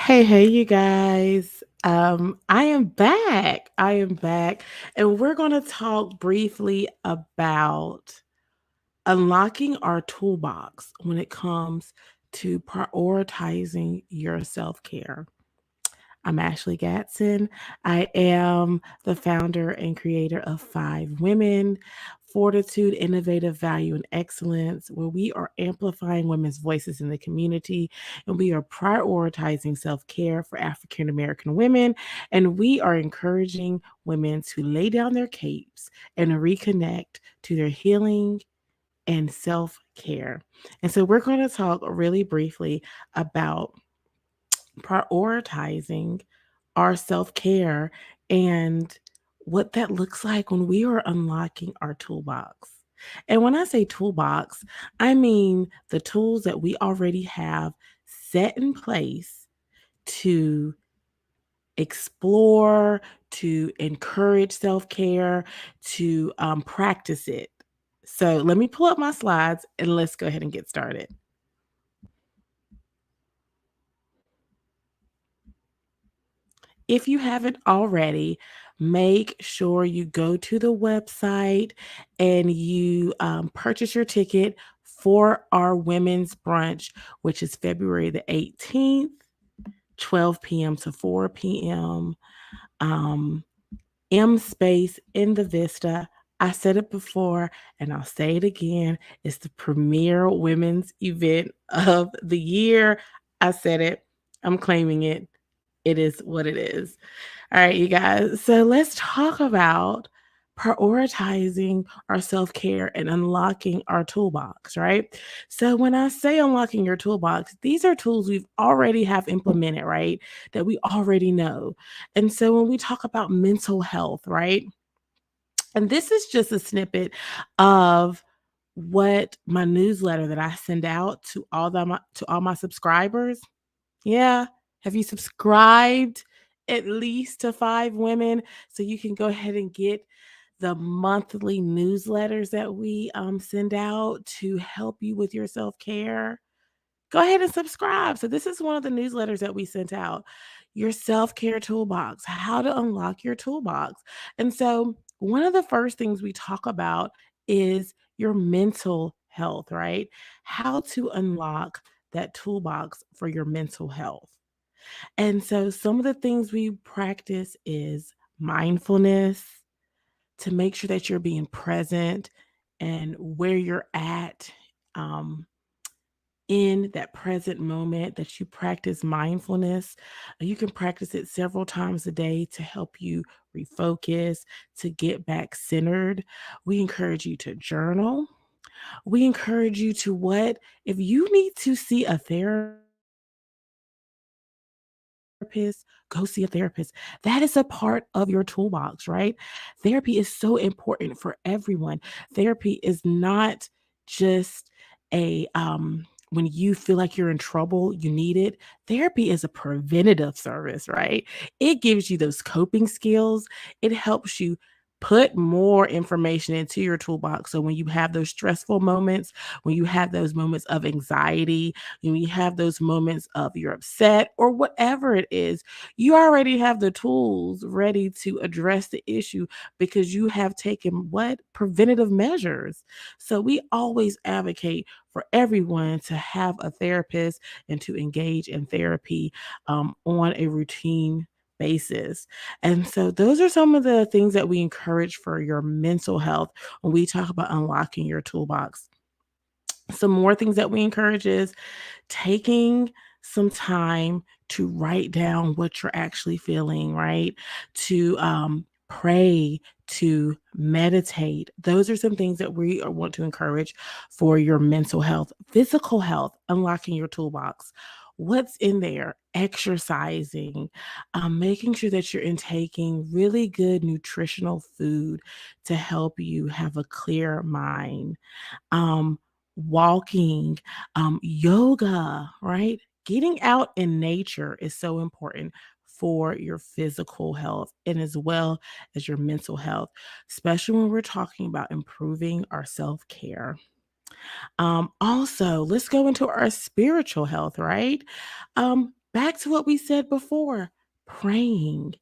Hey, you guys. I am back. I am back. And we're going to talk briefly about unlocking our toolbox when it comes to prioritizing your self care. I'm Ashley Gatson. I am the founder and creator of Five Women, Fortitude, Innovative Value, and Excellence, where we are amplifying women's voices in the community and we are prioritizing self care for African American women. And we are encouraging women to lay down their capes and reconnect to their healing and self care. And so we're going to talk really briefly about prioritizing our self care and what that looks like when we are unlocking our toolbox. And when I say toolbox, I mean the tools that we already have set in place to explore, to encourage self care, to practice it. So let me pull up my slides and let's go ahead and get started. If you haven't already, make sure you go to the website and you purchase your ticket for our women's brunch, which is February the 18th, 12 p.m. to 4 p.m. Um, M Space in the Vista. I said it before and I'll say it again. It's the premier women's event of the year. I said it. I'm claiming it. It is what it is. All right, you guys. So let's talk about prioritizing our self care and unlocking our toolbox, right? So when I say unlocking your toolbox, these are tools we've already have implemented, right? That we already know. And so when we talk about mental health, right? And this is just a snippet of what my newsletter that I send out to all my subscribers. Yeah. Have you subscribed at least to Five Women so you can go ahead and get the monthly newsletters that we send out to help you with your self care? Go ahead and subscribe. So, this is one of the newsletters that we sent out, your self care toolbox, how to unlock your toolbox. And so, one of the first things we talk about is your mental health, right? How to unlock that toolbox for your mental health. And so some of the things we practice is mindfulness to make sure that you're being present and where you're at um, in that present moment, that you practice mindfulness. You can practice it several times a day to help you refocus, to get back centered. We encourage you to journal. We encourage you to what? If you need to see a therapist, go see a therapist. That is a part of your toolbox, right? Therapy is so important for everyone. Therapy is not just a when you feel like you're in trouble, you need it. Therapy is a preventative service, right? It gives you those coping skills. It helps you put more information into your toolbox. So when you have those stressful moments, when you have those moments of anxiety, when you have those moments of you're upset or whatever it is, you already have the tools ready to address the issue because you have taken what? Preventative measures. So we always advocate for everyone to have a therapist and to engage in therapy on a routine basis. And so those are some of the things that we encourage for your mental health when we talk about unlocking your toolbox. Some more things that we encourage is taking some time to write down what you're actually feeling, right? To pray, to meditate. Those are some things that we want to encourage for your mental health, physical health, unlocking your toolbox. What's in there? Exercising, making sure that you're intaking really good nutritional food to help you have a clear mind, um, walking, yoga, right? Getting out in nature is so important for your physical health and as well as your mental health, especially when we're talking about improving our self care. Also, let's go into our spiritual health, right? Back to what we said before, praying,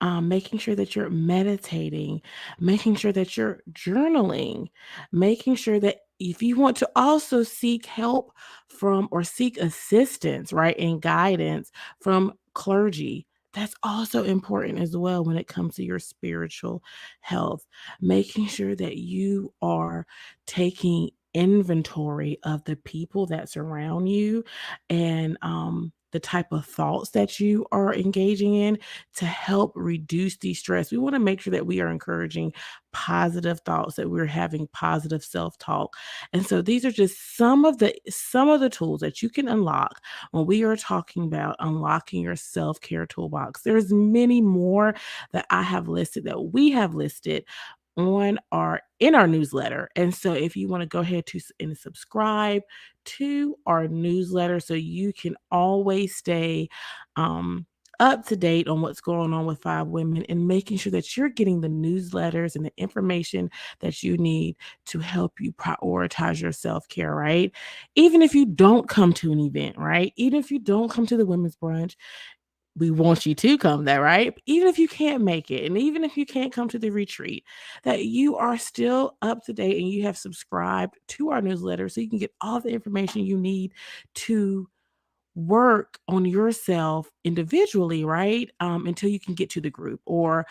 making sure that you're meditating, making sure that you're journaling, making sure that if you want to also seek help from or seek assistance, right, and guidance from clergy, that's also important as well when it comes to your spiritual health. Making sure that you are taking inventory of the people that surround you and the type of thoughts that you are engaging in to help reduce the stress. We want to make sure that we are encouraging positive thoughts, that we're having positive self-talk. And so these are just some of the tools that you can unlock when we are talking about unlocking your self-care toolbox. There's many more that I have listed, that we have listed on our in our newsletter. And so if you want to go ahead to and subscribe to our newsletter so you can always stay up to date on what's going on with Five Women and making sure that you're getting the newsletters and the information that you need to help you prioritize your self-care, right? Even if you don't come to an event, right? Even if you don't come to the women's brunch, we want you to come there, right? Even if you can't make it, and even if you can't come to the retreat, that you are still up to date and you have subscribed to our newsletter so you can get all the information you need to work on yourself individually, right? Until you can get to the group, or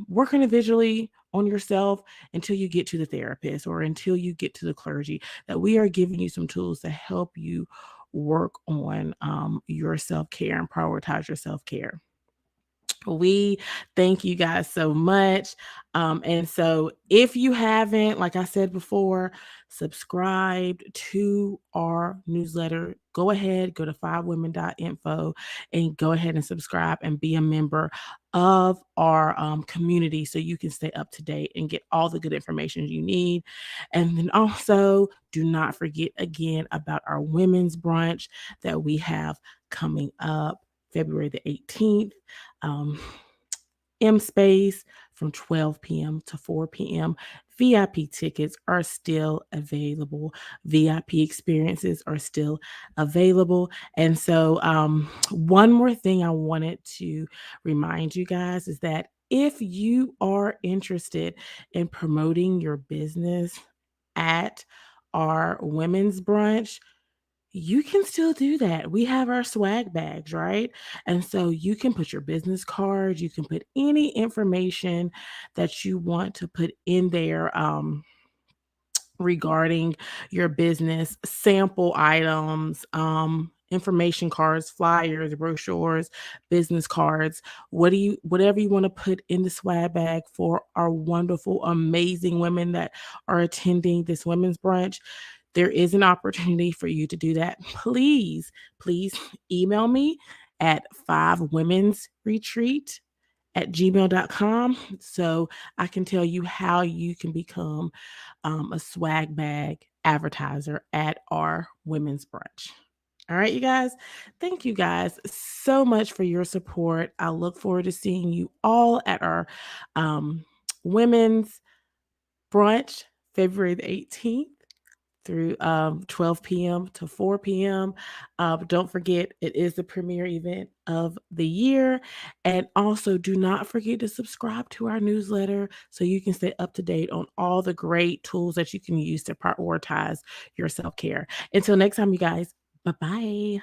work individually on yourself until you get to the therapist or until you get to the clergy. That we are giving you some tools to help you work on your self care and prioritize your self care. We thank you guys so much. And so, if you haven't, like I said before, subscribed to our newsletter, go ahead, go to fivewomen.info and go ahead and subscribe and be a member of our community so you can stay up to date and get all the good information you need. And then also, do not forget again about our women's brunch that we have coming up February the 18th. Um, M Space from 12 p.m. to 4 p.m. VIP tickets are still available. VIP experiences are still available. And so, one more thing I wanted to remind you guys is that if you are interested in promoting your business at our women's brunch, you can still do that. We have our swag bags, right? And so you can put your business cards, you can put any information that you want to put in there. Regarding your business, sample items, information cards, flyers, brochures, business cards, whatever you want to put in the swag bag for our wonderful, amazing women that are attending this women's brunch. There is an opportunity for you to do that. Please email me at 5womensretreat@gmail.com so I can tell you how you can become a swag bag advertiser at our women's brunch. All right, you guys. Thank you guys so much for your support. I look forward to seeing you all at our women's brunch February the 18th through 12 p.m. to 4 p.m. Don't forget, it is the premier event of the year. And also, do not forget to subscribe to our newsletter so you can stay up to date on all the great tools that you can use to prioritize your self care. Until next time, you guys, bye bye.